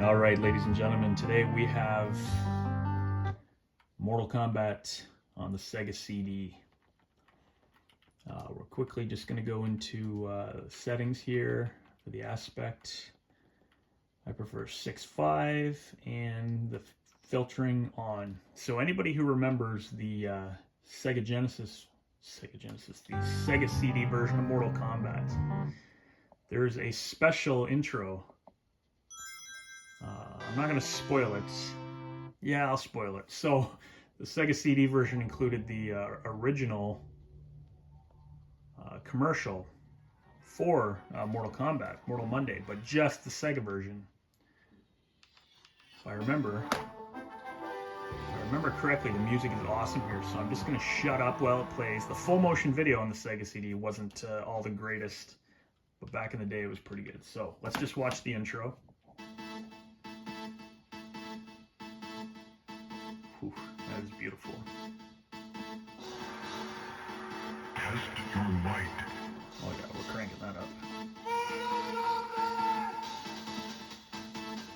All right, ladies and gentlemen, today we have Mortal Kombat on the Sega CD. We're quickly just going to go into settings here for the aspect. I prefer 6.5 and the filtering on. So anybody who remembers the Sega Genesis, the Sega CD version of Mortal Kombat, there's a special intro. I'm not going to spoil it. Yeah, I'll spoil it. So, the Sega CD version included the original commercial for Mortal Kombat, Mortal Monday, but just the Sega version. If I remember correctly, the music is awesome here, so I'm just going to shut up while it plays. The full motion video on the Sega CD wasn't all the greatest, but back in the day it was pretty good. So, let's just watch the intro. Whew, that is beautiful. Test your might. Oh yeah, we're cranking that up.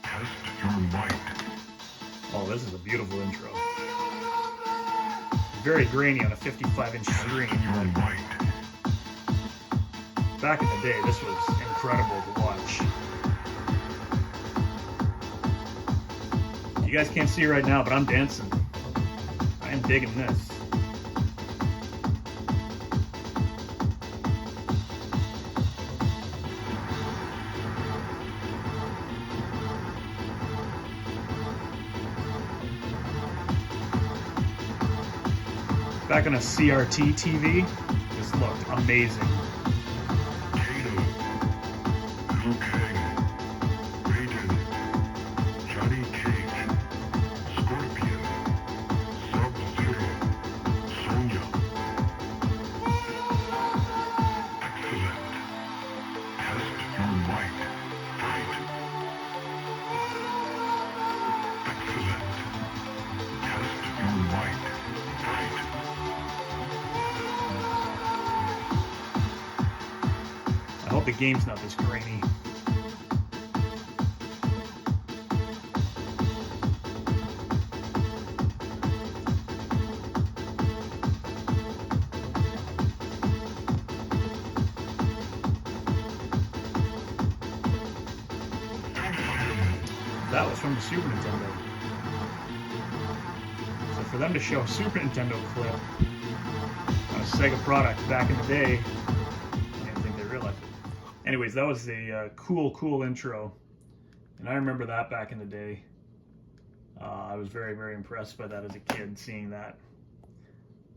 Test your might. Oh, this is a beautiful intro. Very grainy on a 55-inch screen. Your might. Back in the day, this was incredible to watch. You guys can't see right now, but I'm dancing. I am digging this. Back on a CRT TV, this looked amazing. Kato. Liu Kang. Raiden. Johnny Cage. Scorpion. Sub-Zero. Sonya. Excellent. Test your might. Fight. Excellent. Test your might. Fight. I hope the game's not this grainy. That was from the Super Nintendo. So for them to show a Super Nintendo clip on a Sega product back in the day, I didn't think they realized it. Anyways, that was a cool intro. And I remember that back in the day. I was very impressed by that as a kid, seeing that.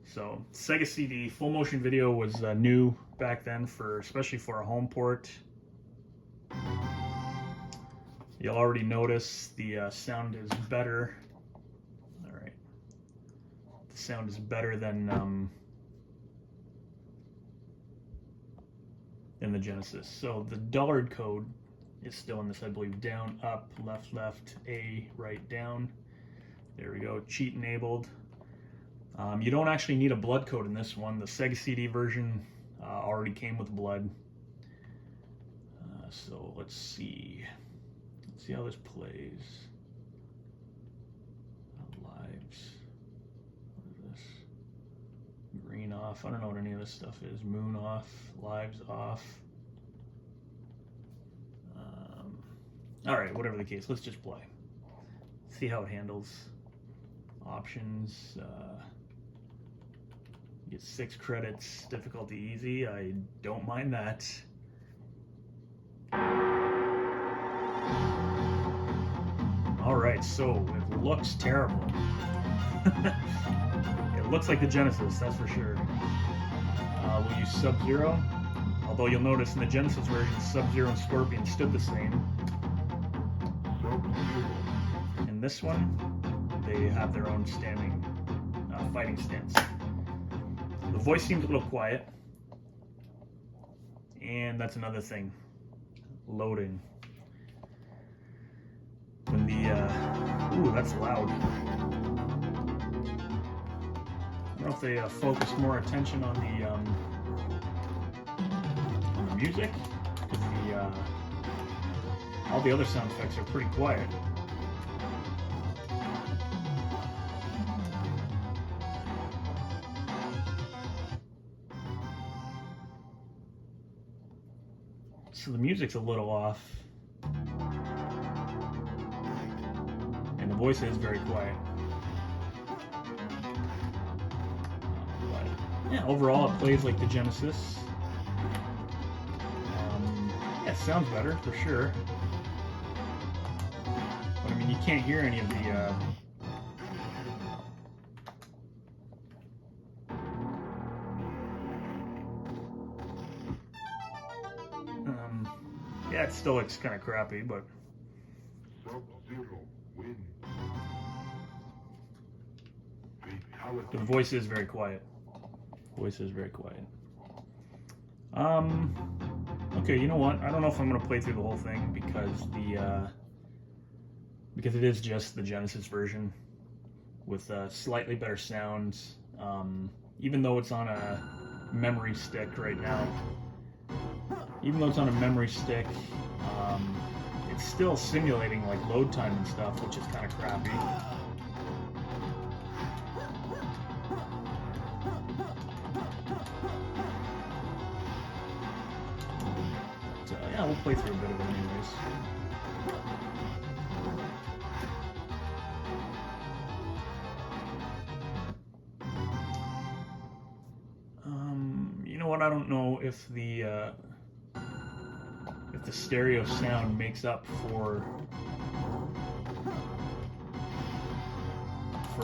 So, Sega CD full motion video was new back then, especially for a home port. You'll already notice the sound is better. All right, the sound is better than the Genesis. So the Dullard code is still in this, I believe. Down, up, left, A, right, down. There we go. Cheat enabled. You don't actually need a blood code in this one. The Sega CD version already came with blood. So let's see. Let's see how this plays. Lives. What is this? Green off. I don't know what any of this stuff is. Moon off. Lives off. All right, whatever the case, let's just play. See how it handles. Options. Get 6 credits. Difficulty easy. I don't mind that. All right, so it looks terrible. It looks like the Genesis, that's for sure. We'll use Sub-Zero, although you'll notice in the Genesis version, Sub-Zero and Scorpion stood the same. In this one, they have their own standing fighting stance. The voice seems a little quiet, and that's another thing. Loading. When the ooh, that's loud. I don't know if they focused more attention on the music, because the all the other sound effects are pretty quiet. So the music's a little off. And the voice is very quiet. But yeah, overall it plays like the Genesis. Yeah, it sounds better for sure. But I mean, you can't hear any of the yeah, it still looks kind of crappy, but Sub-Zero wins. the voice is very quiet. Voice is very quiet. Okay, you know what? I don't know if I'm gonna play through the whole thing because it is just the Genesis version with slightly better sounds. Even though it's on a memory stick right now. Even though it's on a memory stick, it's still simulating like load time and stuff, which is kind of crappy. So yeah, we'll play through a bit of it anyways. You know what? I don't know if the stereo sound makes up for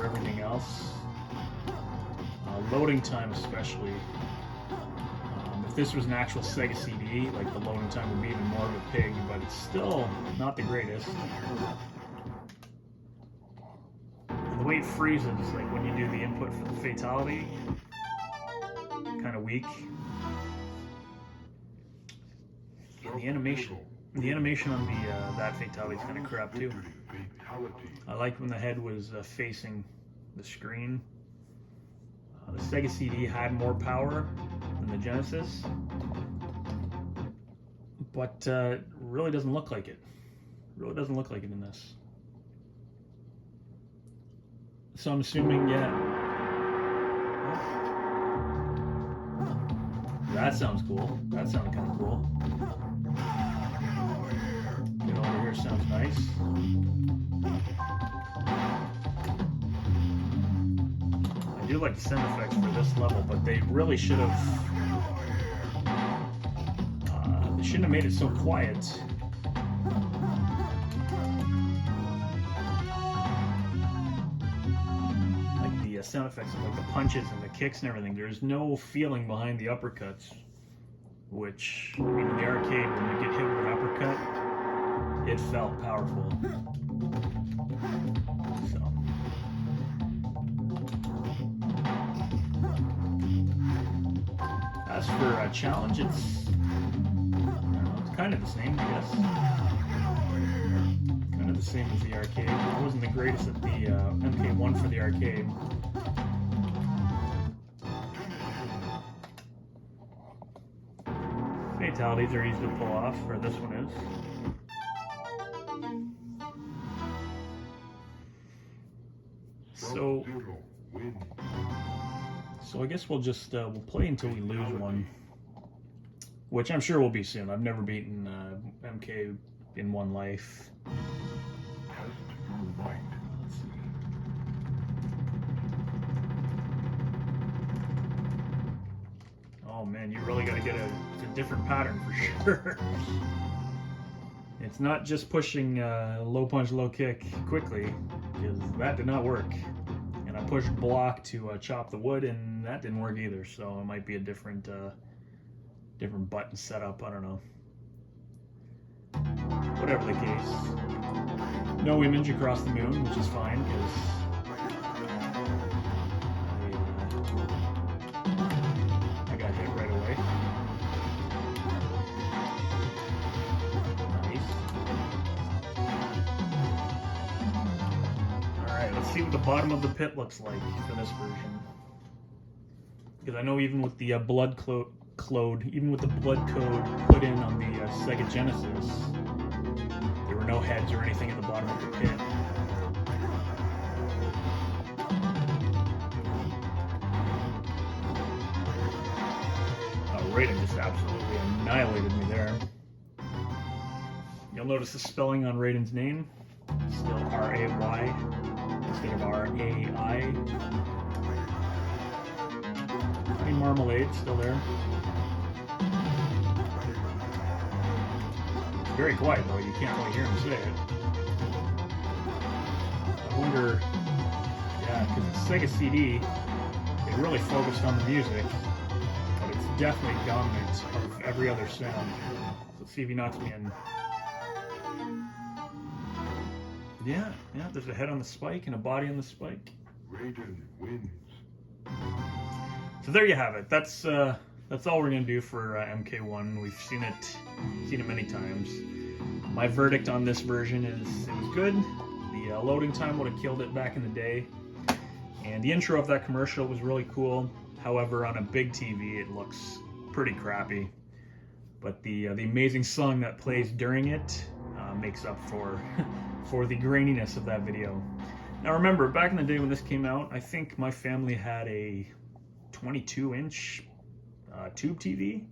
everything else. Loading time especially. If this was an actual Sega CD, like the loading time would be even more of a pig, but it's still not the greatest. And the way it freezes, like when you do the input for the Fatality, kind of weak. And the animation on the that Fatality is kind of crap too. I liked when the head was facing the screen. The Sega CD had more power than the Genesis, but really doesn't look like it. Really doesn't look like it in this. So I'm assuming, yeah. That sounds cool. That sounded kind of cool. Get over here, sounds nice. I do like the sound effects for this level, but they really should have. They shouldn't have made it so quiet. Like the sound effects of like the punches and the kicks and everything. There's no feeling behind the uppercuts, which I mean, in the arcade when you get hit with an uppercut, it felt powerful. So. As for a challenge, it's, I don't know, it's kind of the same, I guess. Kind of the same as the arcade. I wasn't the greatest at the MK1 for the arcade. Fatalities are easy to pull off, or this one is. So I guess we'll just we'll play until we lose one, which I'm sure will be soon. I've never beaten MK in one life. Let's see. Oh man, you really got to get a different pattern for sure. It's not just pushing low punch, low kick quickly, because that did not work. And I pushed block to chop the wood, and that didn't work either. So it might be a different button setup. I don't know. Whatever the case. No image across the moon, which is fine, because I got hit right away. Let's see what the bottom of the pit looks like for this version. Because I know even with the blood code put in on the Sega Genesis, no heads or anything at the bottom of the pit. Oh, Raiden just absolutely annihilated me there. You'll notice the spelling on Raiden's name. Still R-A-Y instead of R-A-I. Honey Marmalade still there. It's very quiet though, you can't really hear him say it. I wonder, yeah, because it's Sega CD, they really focused on the music, but it's definitely dominant of every other sound. So let's see if he knocks me in. Yeah, there's a head on the spike and a body on the spike. Raiden wins. So there you have it. That's all we're gonna do for MK1. We've seen it many times. My verdict on this version is it was good. The loading time would have killed it back in the day, and the intro of that commercial was really cool. However, on a big TV, it looks pretty crappy. But the amazing song that plays during it makes up for for the graininess of that video. Now remember, back in the day when this came out, I think my family had a 22-inch tube TV.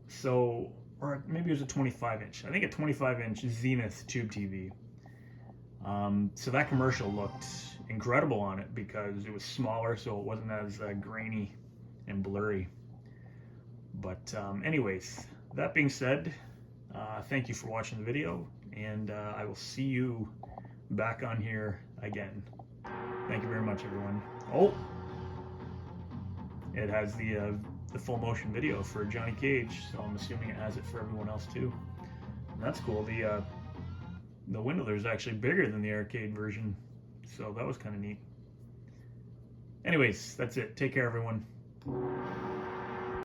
So, or maybe it was a 25-inch. I think a 25-inch Zenith tube TV. So that commercial looked incredible on it because it was smaller, so it wasn't as grainy and blurry. But anyways, that being said, thank you for watching the video, and I will see you back on here again. Thank you very much, everyone. Oh, it has the full motion video for Johnny Cage, so I'm assuming it has it for everyone else too. And that's cool. The window there is actually bigger than the arcade version, so that was kind of neat. Anyways, that's it. Take care, everyone.